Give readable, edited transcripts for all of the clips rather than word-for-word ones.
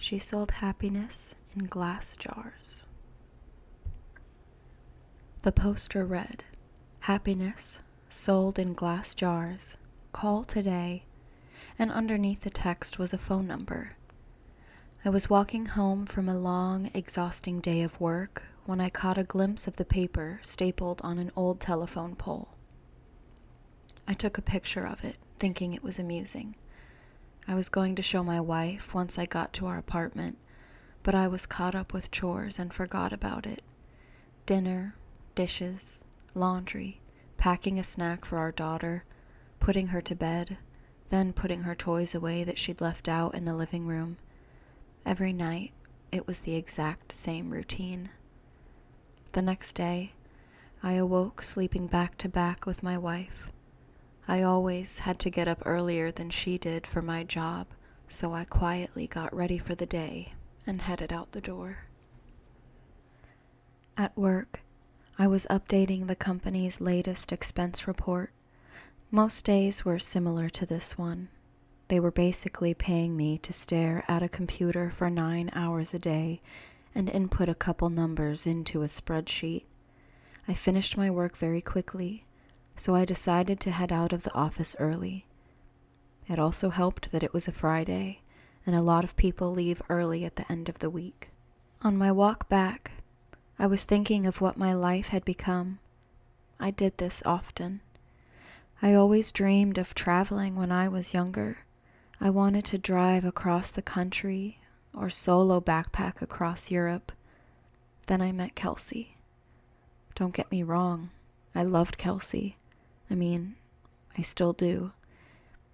She sold happiness in glass jars. The poster read, "Happiness sold in glass jars. Call today." And underneath the text was a phone number. I was walking home from a long, exhausting day of work when I caught a glimpse of the paper stapled on an old telephone pole. I took a picture of it, thinking it was amusing. I was going to show my wife once I got to our apartment, but I was caught up with chores and forgot about it. Dinner, dishes, laundry, packing a snack for our daughter, putting her to bed, then putting her toys away that she'd left out in the living room. Every night, it was the exact same routine. The next day, I awoke sleeping back to back with my wife. I always had to get up earlier than she did for my job, so I quietly got ready for the day and headed out the door. At work, I was updating the company's latest expense report. Most days were similar to this one. They were basically paying me to stare at a computer for 9 hours a day and input a couple numbers into a spreadsheet. I finished my work very quickly, so I decided to head out of the office early. It also helped that it was a Friday, and a lot of people leave early at the end of the week. On my walk back, I was thinking of what my life had become. I did this often. I always dreamed of traveling when I was younger. I wanted to drive across the country or solo backpack across Europe. Then I met Kelsey. Don't get me wrong, I loved Kelsey. I still do.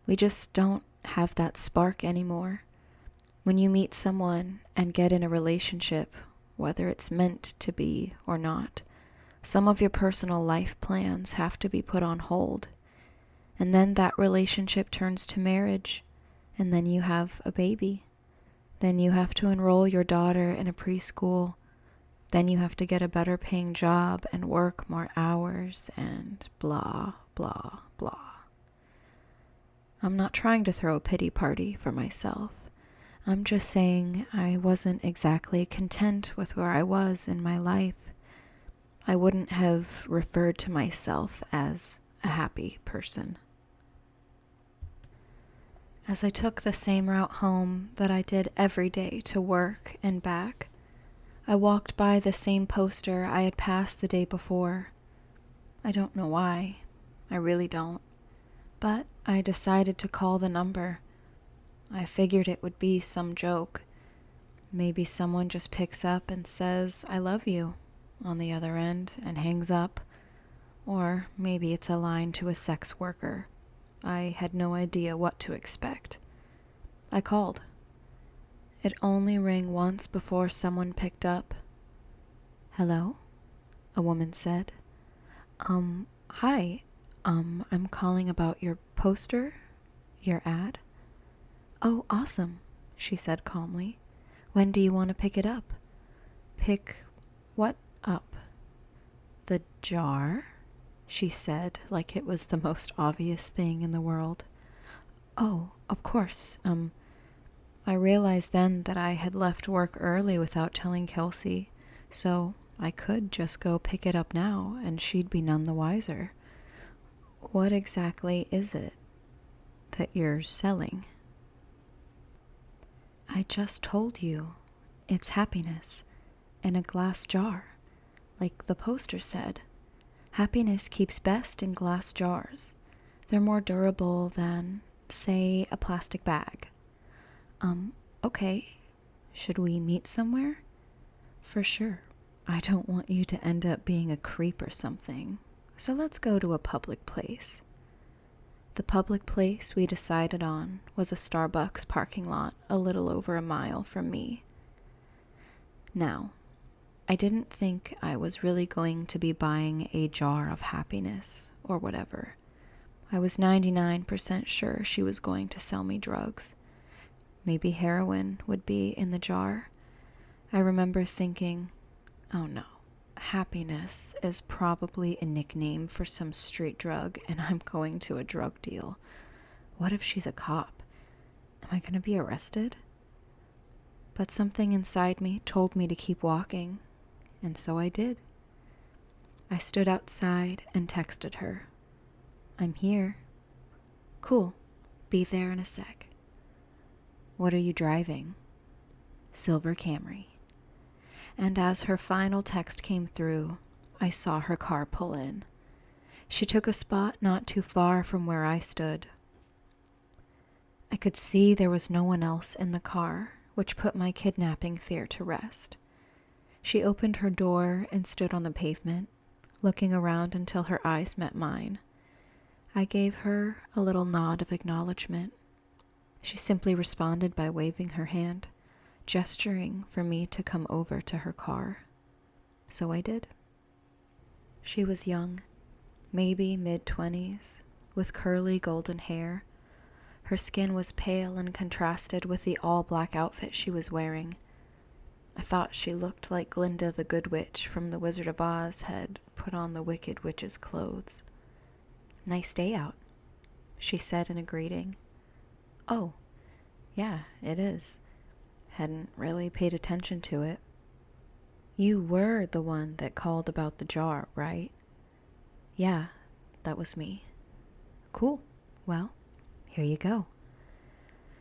We just don't have that spark anymore. When you meet someone and get in a relationship, whether it's meant to be or not, some of your personal life plans have to be put on hold. And then that relationship turns to marriage, and then you have a baby. Then you have to enroll your daughter in a preschool. Then you have to get a better paying job and work more hours and blah, blah, blah. I'm not trying to throw a pity party for myself. I'm just saying I wasn't exactly content with where I was in my life. I wouldn't have referred to myself as a happy person. As I took the same route home that I did every day to work and back, I walked by the same poster I had passed the day before. I don't know why. I really don't. But I decided to call the number. I figured it would be some joke. Maybe someone just picks up and says, "I love you," on the other end and hangs up. Or maybe it's a line to a sex worker. I had no idea what to expect. I called. It only rang once before someone picked up. "Hello?" a woman said. Hi. I'm calling about your poster, your ad." "Oh, awesome," she said calmly. "When do you want to pick it up?" "Pick what up?" "The jar," she said, like it was the most obvious thing in the world. "Oh, of course. I realized then that I had left work early without telling Kelsey, so I could just go pick it up now and she'd be none the wiser. What exactly is it that you're selling?" "I just told you. It's happiness in a glass jar, like the poster said. Happiness keeps best in glass jars. They're more durable than, say, a plastic bag." Okay. Should we meet somewhere?" "For sure. I don't want you to end up being a creep or something. So let's go to a public place." The public place we decided on was a Starbucks parking lot a little over a mile from me. Now, I didn't think I was really going to be buying a jar of happiness or whatever. I was 99% sure she was going to sell me drugs. Maybe heroin would be in the jar. I remember thinking, oh no, happiness is probably a nickname for some street drug and I'm going to a drug deal. What if she's a cop? Am I going to be arrested? but something inside me told me to keep walking, and so I did. I stood outside and texted her. I'm here. Cool. Be there in a sec. What are you driving? Silver Camry. And as her final text came through, I saw her car pull in. She took a spot not too far from where I stood. I could see there was no one else in the car, which put my kidnapping fear to rest. She opened her door and stood on the pavement, looking around until her eyes met mine. I gave her a little nod of acknowledgement. She simply responded by waving her hand, gesturing for me to come over to her car. So I did. She was young, maybe mid-20s, with curly golden hair. Her skin was pale and contrasted with the all-black outfit she was wearing. I thought she looked like Glinda the Good Witch from The Wizard of Oz had put on the Wicked Witch's clothes. Nice day out, she said in a greeting. Oh, yeah, it is. Hadn't really paid attention to it. You were the one that called about the jar, right? Yeah, that was me. Cool. Well, here you go.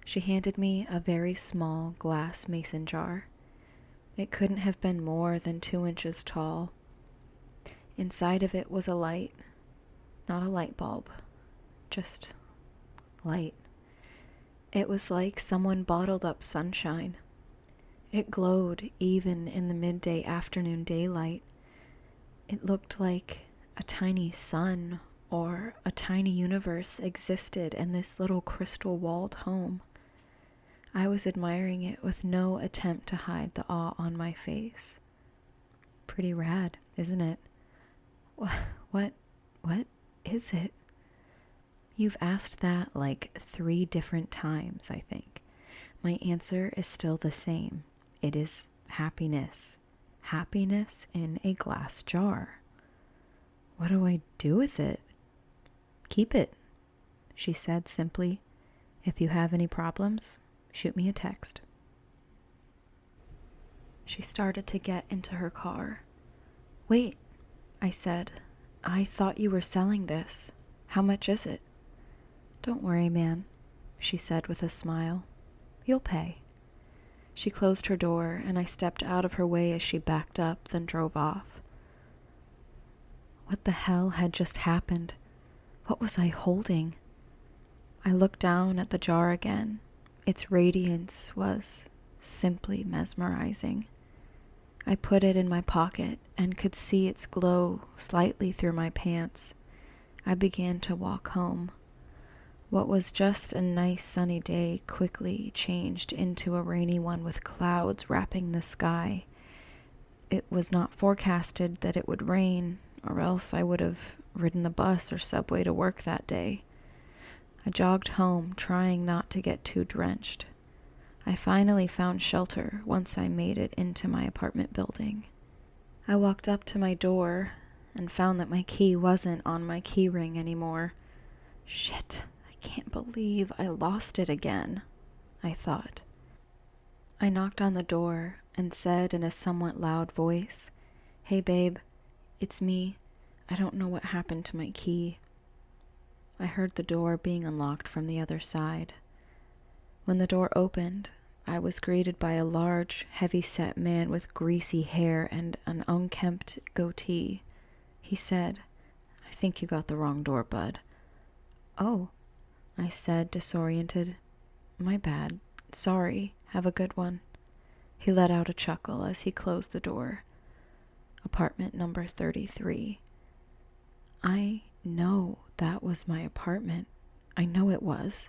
She handed me a very small glass mason jar. It couldn't have been more than 2 inches tall. Inside of it was a light. Not a light bulb. Just light. It was like someone bottled up sunshine. It glowed even in the midday afternoon daylight. It looked like a tiny sun or a tiny universe existed in this little crystal-walled home. I was admiring it with no attempt to hide the awe on my face. Pretty rad, isn't it? What is it? You've asked that like 3 different times, I think. My answer is still the same. It is happiness. Happiness in a glass jar. What do I do with it? Keep it, she said simply. If you have any problems, shoot me a text. She started to get into her car. Wait, I said. I thought you were selling this. How much is it? Don't worry, man, she said with a smile. You'll pay. She closed her door, and I stepped out of her way as she backed up, then drove off. What the hell had just happened? What was I holding? I looked down at the jar again. Its radiance was simply mesmerizing. I put it in my pocket and could see its glow slightly through my pants. I began to walk home. What was just a nice sunny day quickly changed into a rainy one with clouds wrapping the sky. It was not forecasted that it would rain, or else I would have ridden the bus or subway to work that day. I jogged home, trying not to get too drenched. I finally found shelter once I made it into my apartment building. I walked up to my door and found that my key wasn't on my key ring anymore. Shit, I can't believe I lost it again, I thought. I knocked on the door and said in a somewhat loud voice, Hey babe, it's me. I don't know what happened to my key. I heard the door being unlocked from the other side. When the door opened, I was greeted by a large, heavy-set man with greasy hair and an unkempt goatee. He said, I think you got the wrong door, bud. Oh, I said, disoriented. My bad. Sorry. Have a good one. He let out a chuckle as he closed the door. Apartment number 33. I know that was my apartment. I know it was.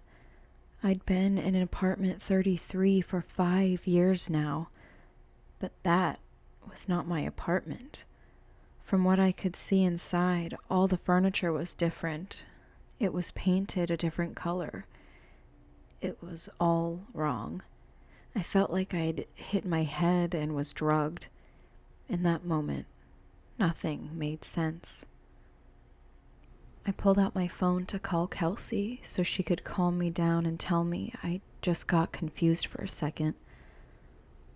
I'd been in apartment 33 for 5 years now, but that was not my apartment. From what I could see inside, all the furniture was different. It was painted a different color. It was all wrong. I felt like I'd hit my head and was drugged. In that moment, nothing made sense. I pulled out my phone to call Kelsey so she could calm me down and tell me I just got confused for a second.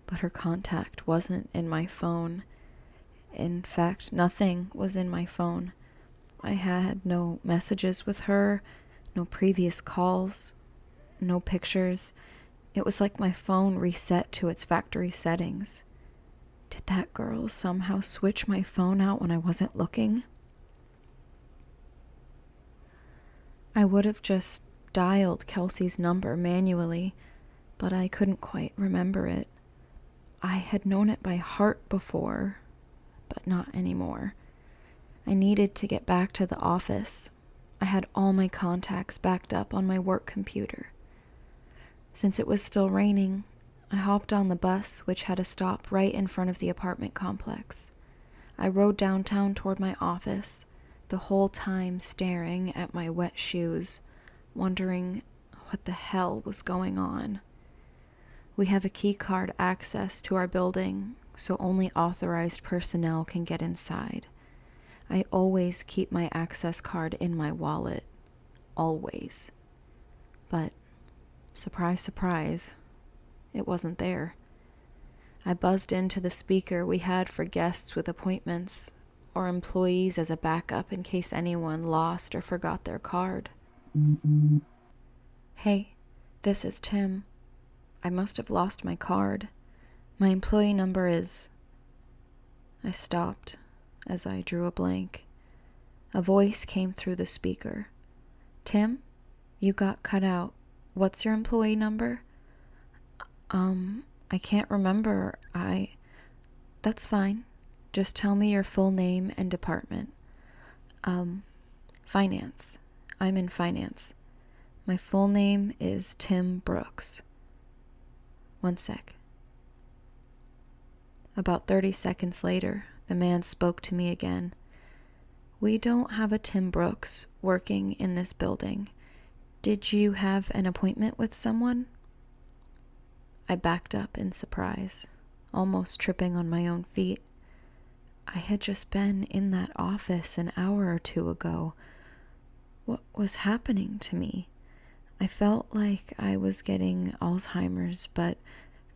but her contact wasn't in my phone. In fact, nothing was in my phone. I had no messages with her, no previous calls, no pictures. It was like my phone reset to its factory settings. Did that girl somehow switch my phone out when I wasn't looking? I would have just dialed Kelsey's number manually, but I couldn't quite remember it. I had known it by heart before, but not anymore. I needed to get back to the office. I had all my contacts backed up on my work computer. Since it was still raining, I hopped on the bus, which had a stop right in front of the apartment complex. I rode downtown toward my office, the whole time staring at my wet shoes, wondering what the hell was going on. We have a key card access to our building, so only authorized personnel can get inside. I always keep my access card in my wallet. Always. But, surprise, surprise, it wasn't there. I buzzed into the speaker we had for guests with appointments, or employees as a backup in case anyone lost or forgot their card. Hey, this is Tim. I must have lost my card. My employee number is... I stopped as I drew a blank. A voice came through the speaker. Tim, you got cut out. What's your employee number? I can't remember. That's fine. Just tell me your full name and department. Finance. I'm in finance. My full name is Tim Brooks. 1 sec. About 30 seconds later, the man spoke to me again. We don't have a Tim Brooks working in this building. Did you have an appointment with someone? I backed up in surprise, almost tripping on my own feet. I had just been in that office an hour or two ago. What was happening to me? I felt like I was getting Alzheimer's, but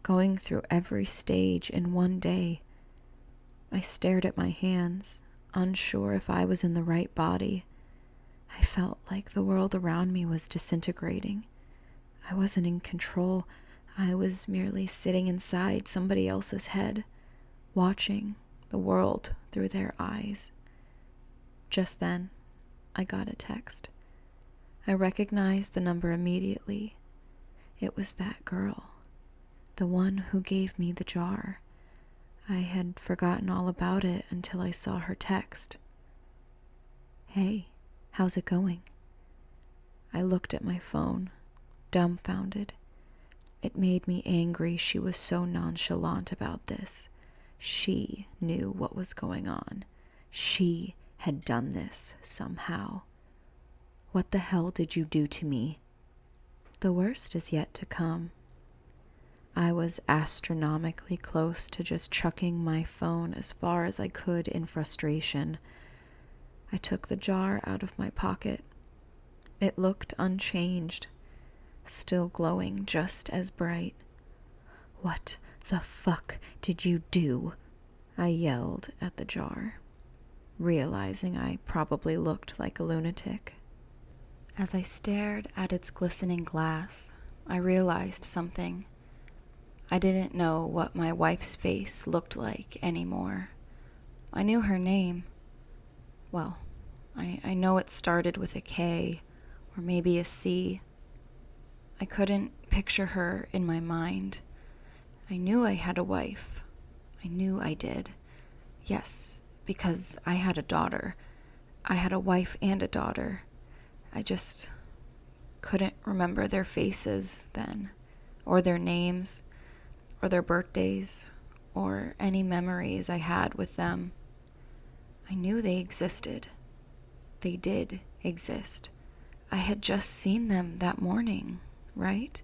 going through every stage in one day. I stared at my hands, unsure if I was in the right body. I felt like the world around me was disintegrating. I wasn't in control. I was merely sitting inside somebody else's head, watching the world through their eyes. Just then, I got a text. I recognized the number immediately. It was that girl, the one who gave me the jar. I had forgotten all about it until I saw her text. Hey, how's it going? I looked at my phone, dumbfounded. It made me angry she was so nonchalant about this. She knew what was going on. She had done this somehow. What the hell did you do to me? The worst is yet to come. I was astronomically close to just chucking my phone as far as I could in frustration. I took the jar out of my pocket. It looked unchanged, still glowing just as bright. What the fuck did you do? I yelled at the jar, realizing I probably looked like a lunatic. As I stared at its glistening glass, I realized something. I didn't know what my wife's face looked like anymore. I knew her name. Well, I know it started with a K, or maybe a C. I couldn't picture her in my mind. I knew I had a wife. I knew I did. Yes, because I had a daughter. I had a wife and a daughter. I just couldn't remember their faces then, or their names, or their birthdays, or any memories I had with them. I knew they existed. They did exist. I had just seen them that morning, right?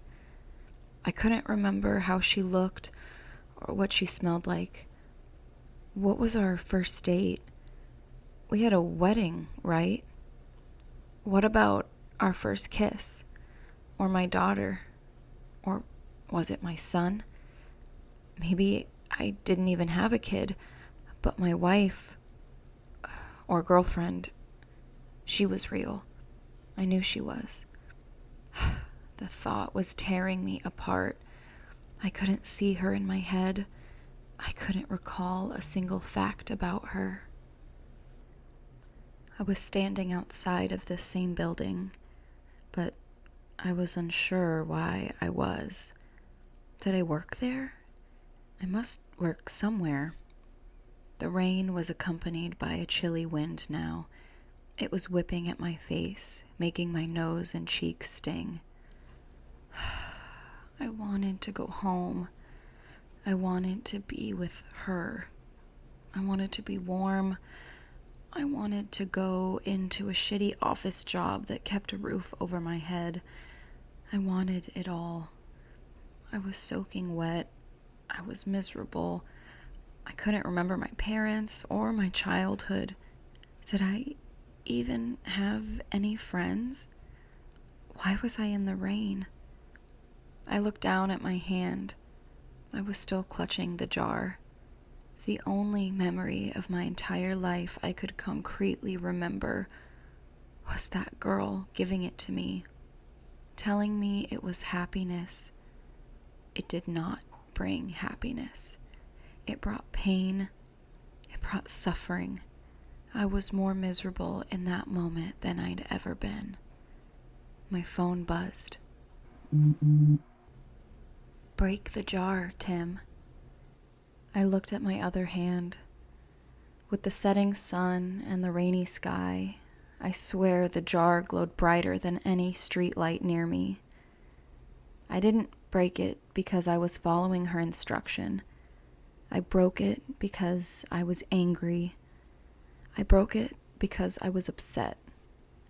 I couldn't remember how she looked or what she smelled like. What was our first date? We had a wedding, right? What about our first kiss? Or my daughter? Or was it my son? Maybe I didn't even have a kid, but my wife, or girlfriend, she was real. I knew she was. The thought was tearing me apart. I couldn't see her in my head. I couldn't recall a single fact about her. I was standing outside of this same building, but I was unsure why I was. Did I work there? I must work somewhere. The rain was accompanied by a chilly wind now. It was whipping at my face, making my nose and cheeks sting. I wanted to go home. I wanted to be with her. I wanted to be warm. I wanted to go into a shitty office job that kept a roof over my head. I wanted it all. I was soaking wet. I was miserable. I couldn't remember my parents or my childhood. Did I even have any friends? Why was I in the rain? I looked down at my hand. I was still clutching the jar. The only memory of my entire life I could concretely remember was that girl giving it to me, telling me it was happiness. It did not bring happiness. It brought pain. It brought suffering. I was more miserable in that moment than I'd ever been. My phone buzzed. Break the jar, Tim. I looked at my other hand. With the setting sun and the rainy sky, I swear the jar glowed brighter than any street light near me. I didn't break it because I was following her instruction. I broke it because I was angry. I broke it because I was upset.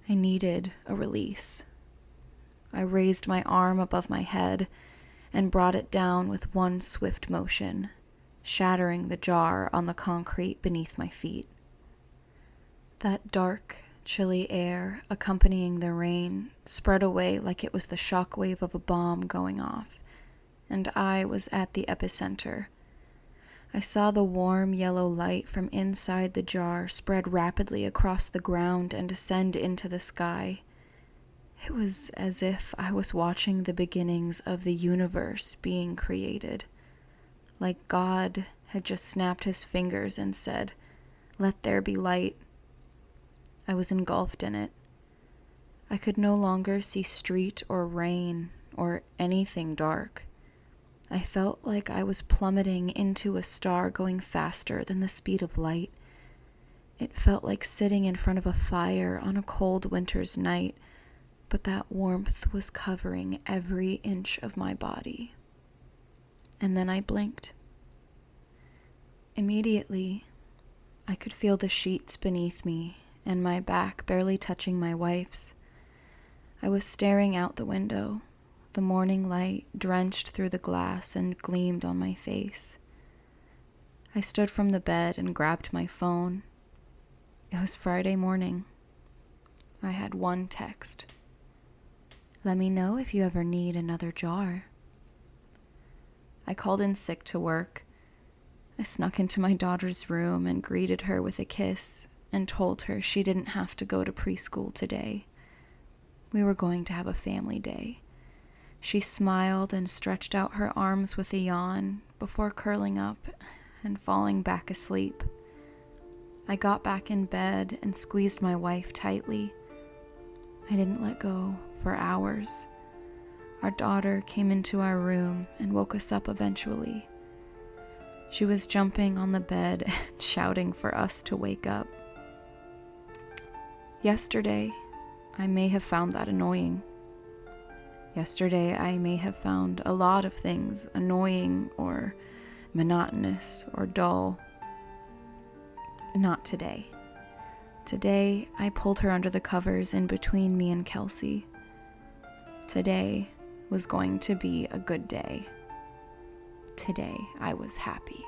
I needed a release. I raised my arm above my head and brought it down with one swift motion, shattering the jar on the concrete beneath my feet. That dark, chilly air accompanying the rain spread away like it was the shockwave of a bomb going off, and I was at the epicenter. I saw the warm yellow light from inside the jar spread rapidly across the ground and descend into the sky. It was as if I was watching the beginnings of the universe being created. Like God had just snapped his fingers and said, "Let there be light." I was engulfed in it. I could no longer see street or rain or anything dark. I felt like I was plummeting into a star going faster than the speed of light. It felt like sitting in front of a fire on a cold winter's night, but that warmth was covering every inch of my body. And then I blinked. Immediately, I could feel the sheets beneath me and my back barely touching my wife's. I was staring out the window. The morning light drenched through the glass and gleamed on my face. I stood from the bed and grabbed my phone. It was Friday morning. I had one text. "Let me know if you ever need another jar." I called in sick to work. I snuck into my daughter's room and greeted her with a kiss and told her she didn't have to go to preschool today. We were going to have a family day. She smiled and stretched out her arms with a yawn before curling up and falling back asleep. I got back in bed and squeezed my wife tightly. I didn't let go for hours. Our daughter came into our room and woke us up eventually. She was jumping on the bed and shouting for us to wake up. Yesterday, I may have found that annoying. Yesterday, I may have found a lot of things annoying or monotonous or dull. But not today. Today, I pulled her under the covers in between me and Kelsey. Today was going to be a good day. Today, I was happy.